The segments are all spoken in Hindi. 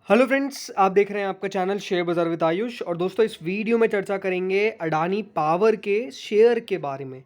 हेलो फ्रेंड्स, आप देख रहे हैं आपका चैनल शेयर बाजार विद आयुष। और दोस्तों, इस वीडियो में चर्चा करेंगे अडानी पावर के शेयर के बारे में।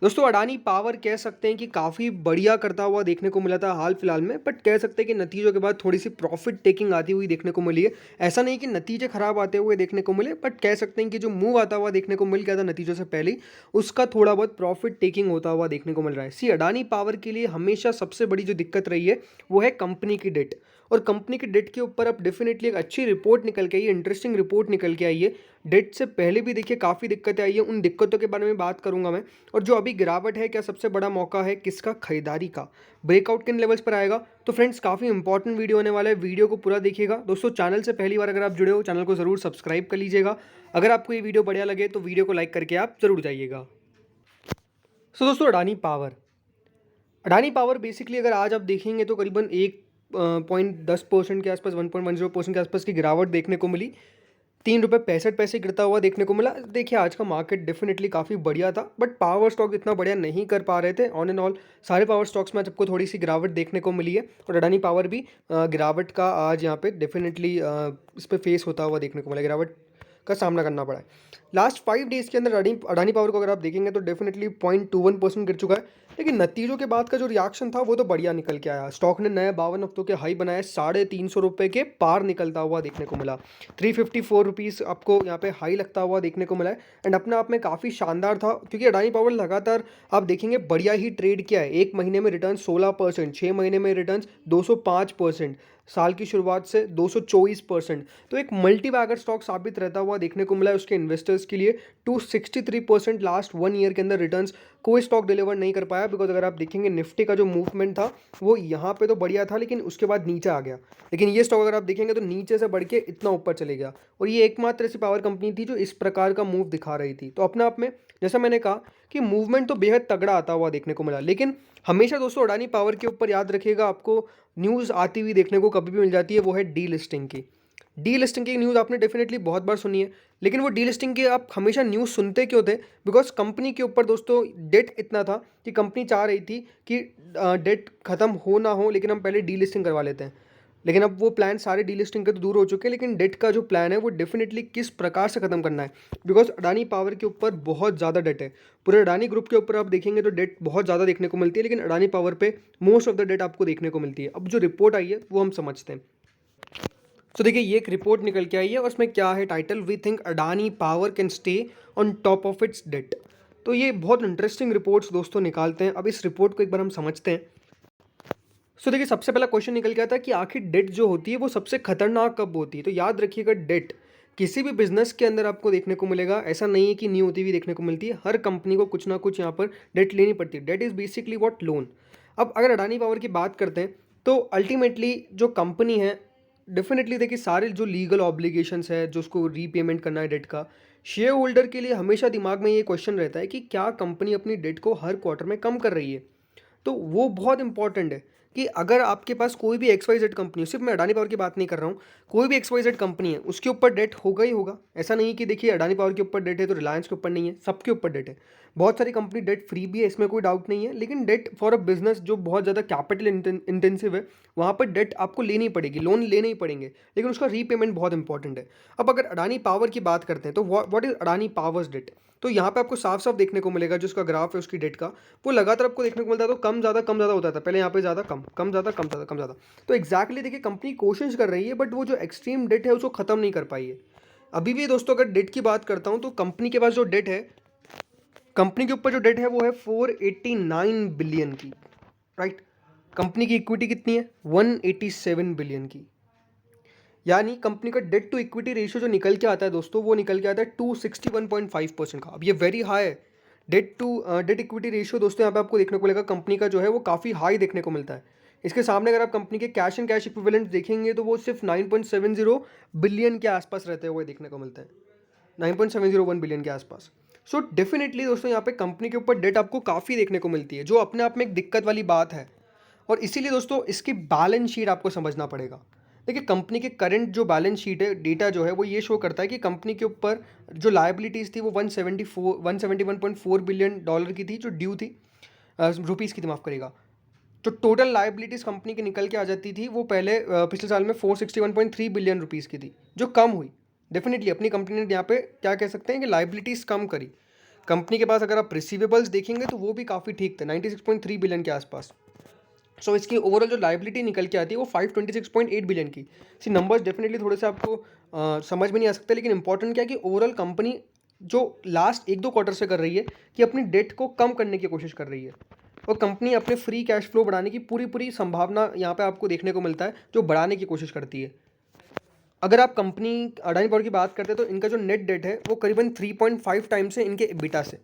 दोस्तों, अडानी पावर कह सकते हैं कि काफ़ी बढ़िया करता हुआ देखने को मिला था हाल फिलहाल में, बट कह सकते हैं कि नतीजों के बाद थोड़ी सी प्रॉफिट टेकिंग आती हुई देखने को मिली है। ऐसा नहीं कि नतीजे खराब आते हुए देखने को मिले, बट कह सकते हैं कि जो मूव आता हुआ देखने को मिल गया था नतीजों से पहले ही, उसका थोड़ा बहुत प्रॉफिट टेकिंग होता हुआ देखने को मिल रहा है। अडानी पावर के लिए हमेशा सबसे बड़ी जो दिक्कत रही है वो है कंपनी की डेट। और कंपनी की डेट के ऊपर अब डेफिनेटली एक अच्छी रिपोर्ट निकल के आई है, इंटरेस्टिंग रिपोर्ट निकल के आई है। डेट से पहले भी देखिए काफ़ी दिक्कतें आई है, उन दिक्कतों के बारे में बात करूंगा मैं। और जो अभी गिरावट है, क्या सबसे बड़ा मौका है किसका? खरीदारी का। ब्रेकआउट किन लेवल्स पर आएगा? तो फ्रेंड्स, काफ़ी इंपॉर्टेंट वीडियो होने वाला है, वीडियो को पूरा देखिएगा। दोस्तों, चैनल से पहली बार अगर आप जुड़े हो, चैनल को ज़रूर सब्सक्राइब कर लीजिएगा। अगर आपको ये वीडियो बढ़िया लगे तो वीडियो को लाइक करके आप ज़रूर जाइएगा। दोस्तों, अडानी पावर बेसिकली अगर आज आप देखेंगे तो करीबन 1.10% के आसपास, 1.10% के आसपास की गिरावट देखने को मिली। 3 रुपये 65 पैसे गिरता हुआ देखने को मिला। देखिए, आज का मार्केट डेफिनेटली काफ़ी बढ़िया था, बट पावर स्टॉक इतना बढ़िया नहीं कर पा रहे थे। ऑन एंड ऑल सारे पावर स्टॉक्स में आपको थोड़ी सी गिरावट देखने को मिली है, और अडानी पावर भी गिरावट का आज यहाँ पे डेफिनेटली इस पर फेस होता हुआ देखने को मिला, गिरावट का सामना करना पड़ा है। लास्ट 5 डेज़ के अंदर अडानी अडानी पावर को अगर आप देखेंगे तो डेफिनेटली 0.21% गिर चुका है। लेकिन नतीजों के बाद का जो रिएक्शन था वो तो बढ़िया निकल के आया। स्टॉक ने नए 52 हफ्तों के हाई बनाए, 350 रुपये के पार निकलता हुआ देखने को मिला। 354 रुपीज़ आपको यहाँ पे हाई लगता हुआ देखने को मिला है। एंड अपने आप में काफ़ी शानदार था, क्योंकि अडानी पावर लगातार आप देखेंगे बढ़िया ही ट्रेड किया है। 1 महीने में रिटर्न 16%, 6 महीने में रिटर्न 205%, साल की शुरुआत से 224%। तो एक मल्टी बैगर स्टॉक साबित रहता हुआ देखने को मिला है उसके इन्वेस्टर्स के लिए। 263% लास्ट 1 ईयर के अंदर रिटर्न्स कोई स्टॉक डिलीवर नहीं कर पाया, बिकॉज अगर आप देखेंगे निफ्टी का जो मूवमेंट था वो यहाँ पे तो बढ़िया था, लेकिन उसके बाद नीचे आ गया। लेकिन ये स्टॉक अगर आप देखेंगे तो नीचे से बढ़ के इतना ऊपर चले गया, और ये एकमात्र ऐसी पावर कंपनी थी जो इस प्रकार का मूव दिखा रही थी। तो अपने आप में, जैसा मैंने कहा कि मूवमेंट तो बेहद तगड़ा आता हुआ देखने को मिला। लेकिन हमेशा दोस्तों अडानी पावर के ऊपर याद रखिएगा, आपको न्यूज़ आती हुई देखने को कभी भी मिल जाती है, वो है डी लिस्टिंग की। डी लिस्टिंग की न्यूज़ आपने डेफिनेटली बहुत बार सुनी है, लेकिन वो डी लिस्टिंग की आप हमेशा न्यूज़ सुनते क्यों थे? बिकॉज कंपनी के ऊपर दोस्तों डेट इतना था कि कंपनी चाह रही थी कि डेट खत्म हो ना हो, लेकिन हम पहले डी लिस्टिंग करवा लेते हैं। लेकिन अब वो प्लान सारे डी लिस्टिंग के तो दूर हो चुके हैं, लेकिन डेट का जो प्लान है वो डेफिनेटली किस प्रकार से खत्म करना है। बिकॉज अडानी पावर के ऊपर बहुत ज़्यादा डेट है। पूरे अडानी ग्रुप के ऊपर आप देखेंगे तो डेट बहुत ज़्यादा देखने को मिलती है, लेकिन अडानी पावर पे मोस्ट ऑफ द डेट आपको देखने को मिलती है। अब जो रिपोर्ट आई है वो हम समझते हैं। तो देखिए, ये एक रिपोर्ट निकल के आई है, और उसमें क्या है title, we think Adani power can stay on top of its debt. तो ये बहुत इंटरेस्टिंग रिपोर्ट्स दोस्तों निकालते हैं। अब इस रिपोर्ट को एक बार हम समझते हैं। देखिए, सबसे पहला क्वेश्चन निकल के आता है कि आखिर डेट जो होती है वो सबसे खतरनाक कब होती है? तो याद रखिएगा, डेट किसी भी बिजनेस के अंदर आपको देखने को मिलेगा। ऐसा नहीं है कि नहीं होती हुई देखने को मिलती है, हर कंपनी को कुछ ना कुछ यहाँ पर डेट लेनी पड़ती है। That is basically what? Loan. अब अगर अडानी पावर की बात करते हैं तो अल्टीमेटली जो कंपनी है, डेफिनेटली देखिए सारे जो लीगल ऑब्लिगेशंस है, जो उसको रीपेमेंट करना है डेट का, शेयर होल्डर के लिए हमेशा दिमाग में ये क्वेश्चन रहता है कि क्या कंपनी अपनी डेट को हर क्वार्टर में कम कर रही है। तो वो बहुत इंपॉर्टेंट है कि अगर आपके पास कोई भी एक्स वाई जेड कंपनी है, सिर्फ मैं अडानी पावर की बात नहीं कर रहा हूँ, कोई भी एक्स वाई जेड कंपनी है उसके ऊपर डेट होगा ही होगा। ऐसा नहीं कि देखिए अडानी पावर के ऊपर डेट है तो रिलायंस के ऊपर नहीं है, सबके ऊपर डेट है। बहुत सारी कंपनी डेट फ्री भी है, इसमें कोई डाउट नहीं है, लेकिन डेट फॉर अ बिजनेस जो बहुत ज़्यादा कैपिटल इंटेंसिव है, वहाँ पर डेट आपको लेनी पड़ेगी, लोन लेने ही पड़ेंगे, लेकिन उसका रीपेमेंट बहुत इंपॉर्टेंट है। अब अगर अडानी पावर की बात करते हैं तो what is Adani power's debt? तो यहाँ पे आपको साफ साफ देखने को मिलेगा, जो उसका ग्राफ है उसकी डेट का, वो लगातार आपको देखने को मिलता है। तो कम ज़्यादा होता था पहले, यहाँ पे ज़्यादा कम, कम ज़्यादा, कम ज़्यादा, कम ज़्यादा। तो एक्जैक्टली देखिए, कंपनी कोशिश कर रही है, बट वो जो एक्सट्रीम डेट है उसको ख़त्म नहीं कर पाई है अभी भी। दोस्तों, अगर डेट की बात करता हूँ तो कंपनी के पास जो डेट है, कंपनी के ऊपर जो डेट है वो है 489 बिलियन की, राइट। कंपनी की इक्विटी कितनी है? 187 बिलियन की। यानी कंपनी का डेट टू इक्विटी रेशियो जो निकल के आता है दोस्तों, वो निकल के आता है 261.5% का। अब ये वेरी हाई है। डेट इक्विटी रेशियो दोस्तों यहाँ पे आपको देखने को मिलेगा, कंपनी का जो है वो काफ़ी हाई देखने को मिलता है। इसके सामने अगर आप कंपनी के कैश एंड कैश इक्विवेलेंट देखेंगे तो वो सिर्फ 9.70 बिलियन के आसपास रहते हुए देखने को मिलते हैं, 9.701 बिलियन के आसपास। सो डेफिनेटली दोस्तों, यहाँ पे कंपनी के ऊपर डेट आपको काफ़ी देखने को मिलती है, जो अपने आप में एक दिक्कत वाली बात है। और इसीलिए दोस्तों इसकी बैलेंस शीट आपको समझना पड़ेगा। देखिए, कंपनी के करंट जो बैलेंस शीट है, डेटा जो है वो ये शो करता है कि कंपनी के ऊपर जो लायबिलिटीज़ थी वो 171.4 बिलियन डॉलर की थी, जो ड्यू थी, रुपीज़ की थी, माफ़ करेगा। जो टोटल लायबिलिटीज़ कंपनी की निकल के आ जाती थी वो पहले पिछले साल में 461.3 बिलियन रुपीज़ की थी, जो कम हुई। डेफिनेटली अपनी कंपनी ने यहाँ पे क्या कह सकते हैं कि लायबिलिटीज़ कम करी। कंपनी के पास अगर आप रिसीवेबल्स देखेंगे तो वो भी काफ़ी ठीक थे, 96.3 बिलियन के आसपास। सो इसकी ओवरऑल जो लायबिलिटी निकल के आती है वो 526.8 बिलियन की। सी नंबर्स डेफिनेटली थोड़े से आपको समझ में नहीं आ सकते, लेकिन इंपॉर्टेंट क्या है कि ओवरऑल कंपनी जो लास्ट 1-2 क्वार्टर से कर रही है कि अपनी डेट को कम करने की कोशिश कर रही है, और कंपनी अपने फ्री कैश फ्लो बढ़ाने की पूरी पूरी संभावना यहाँ पे आपको देखने को मिलता है, जो बढ़ाने की कोशिश करती है। अगर आप कंपनी अडानी पावर की बात करते हैं तो इनका जो नेट डेट है वो करीबन 3.5 टाइम्स है इनके इबिटा से।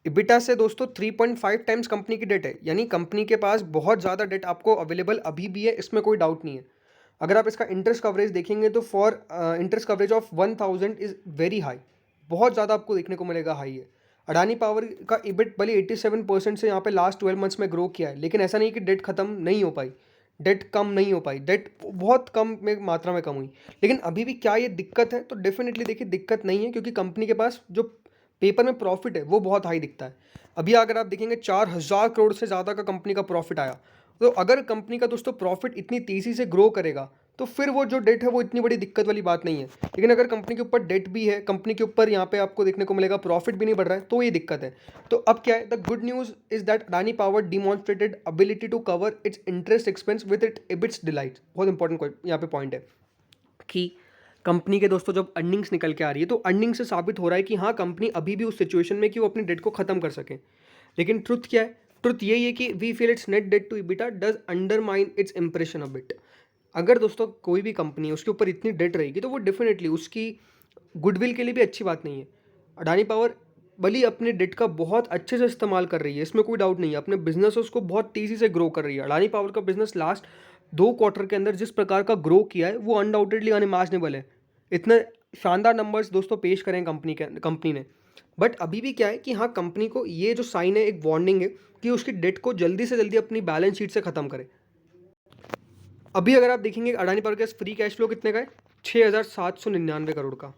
इबिटा से दोस्तों 3.5 टाइम्स कंपनी की डेट है, यानी कंपनी के पास बहुत ज़्यादा डेट आपको अवेलेबल अभी भी है, इसमें कोई डाउट नहीं है। अगर आप इसका इंटरेस्ट कवरेज देखेंगे तो for interest coverage of 1000 is very high, बहुत ज़्यादा आपको देखने को मिलेगा हाई है। अडानी पावर का इबिट भले 87% से यहाँ पे लास्ट 12 मंथ्स में ग्रो किया है, लेकिन ऐसा नहीं कि डेट खत्म नहीं हो पाई, डेट कम नहीं हो पाई, डेट बहुत कम में मात्रा में कम हुई। लेकिन अभी भी क्या ये दिक्कत है? तो डेफिनेटली देखिए दिक्कत नहीं है, क्योंकि कंपनी के पास जो पेपर में प्रॉफिट है वो बहुत हाई दिखता है। अभी अगर आप देखेंगे 4000 करोड़ से ज़्यादा का कंपनी का प्रॉफिट आया। तो अगर कंपनी का दोस्तों प्रॉफिट इतनी तेज़ी से ग्रो करेगा तो फिर वो जो डेट है वो इतनी बड़ी दिक्कत वाली बात नहीं है। लेकिन अगर कंपनी के ऊपर डेट भी है, कंपनी के ऊपर यहाँ पे आपको देखने को मिलेगा प्रॉफिट भी नहीं बढ़ रहा है, तो ये दिक्कत है। तो अब क्या है, the good news is that Adani power demonstrated ability to cover its interest expense with it EBITs delight. बहुत इंपॉर्टेंट यहाँ पे पॉइंट है कि कंपनी के दोस्तों जब अर्निंग्स निकल के आ रही है तो अर्निंग से साबित हो रहा है कि हाँ कंपनी अभी भी उस सिचुएशन में कि वो अपनी डेट को खत्म कर सके। लेकिन ट्रुथ क्या है? ट्रुथ यही है कि we feel its net debt to EBITDA does undermine its impression a bit. अगर दोस्तों कोई भी कंपनी है उसके ऊपर इतनी डेट रहेगी तो वो डेफिनेटली उसकी गुडविल के लिए भी अच्छी बात नहीं है। अडानी पावर भले ही अपने डेट का बहुत अच्छे से इस्तेमाल कर रही है, इसमें कोई डाउट नहीं है, अपने बिजनेस उसको बहुत तेज़ी से ग्रो कर रही है। अडानी पावर का बिजनेस लास्ट 2 क्वार्टर के अंदर जिस प्रकार का ग्रो किया है वो अनडाउटेडली अनइमेजिनेबल है। इतने शानदार नंबर्स दोस्तों पेश करें कंपनी ने। बट अभी भी क्या है कि हाँ कंपनी को ये जो साइन है, एक वार्निंग है कि उसकी डेट को जल्दी से जल्दी अपनी बैलेंस शीट से ख़त्म करे। अभी अगर आप देखेंगे अडानी पावर के फ्री कैश फ्लो कितने का है, 6799 करोड़ का।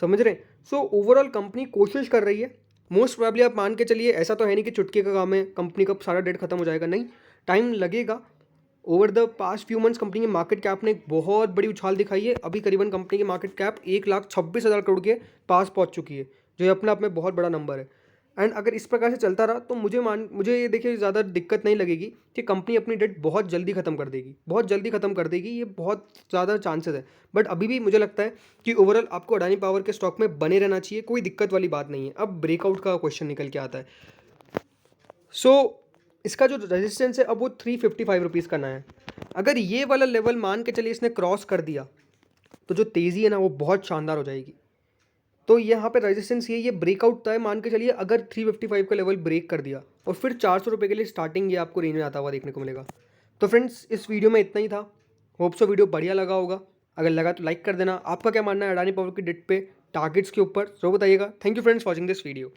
समझ रहे हैं? सो ओवरऑल कंपनी कोशिश कर रही है। मोस्ट प्रोबेबली आप मान के चलिए, ऐसा तो है नहीं कि चुटकी का काम है कंपनी का सारा डेट खत्म हो जाएगा, नहीं, टाइम लगेगा। Over the past few months company की मार्केट कैप ने एक बहुत बड़ी उछाल दिखाई है। अभी करीबन कंपनी की मार्केट कैप 1,26,000 करोड़ के पास पहुंच चुकी है, जो अपने आप में बहुत बड़ा नंबर है। एंड अगर इस प्रकार से चलता रहा तो मुझे ये देखिए ज़्यादा दिक्कत नहीं लगेगी कि कंपनी अपनी डेट बहुत जल्दी ख़त्म कर देगी, बहुत जल्दी ख़त्म कर देगी, ये बहुत ज़्यादा चांसेस है। बट अभी भी मुझे लगता है कि ओवरऑल आपको अडानी पावर के स्टॉक में बने रहना चाहिए, कोई दिक्कत वाली बात नहीं है। अब ब्रेकआउट का क्वेश्चन निकल के आता है। इसका जो रेजिस्टेंस है अब वो 355 रुपीज़ का नया है। अगर ये वाला लेवल मान के चलिए इसने क्रॉस कर दिया तो जो तेज़ी है ना वो बहुत शानदार हो जाएगी। तो यहाँ पे रेजिस्टेंस ये ब्रेकआउट तय मान के चलिए, अगर 355 का लेवल ब्रेक कर दिया और फिर 400 रुपये के लिए स्टार्टिंग ये आपको रेंज में आता हुआ देखने को मिलेगा। तो फ्रेंड्स इस वीडियो में इतना ही था। होप सो वीडियो बढ़िया लगा होगा। अगर लगा तो लाइक कर देना। आपका क्या मानना है अडानी पावर की डेट पे टारगेट्स के ऊपर, जरूर बताइएगा। Thank you friends watching this video.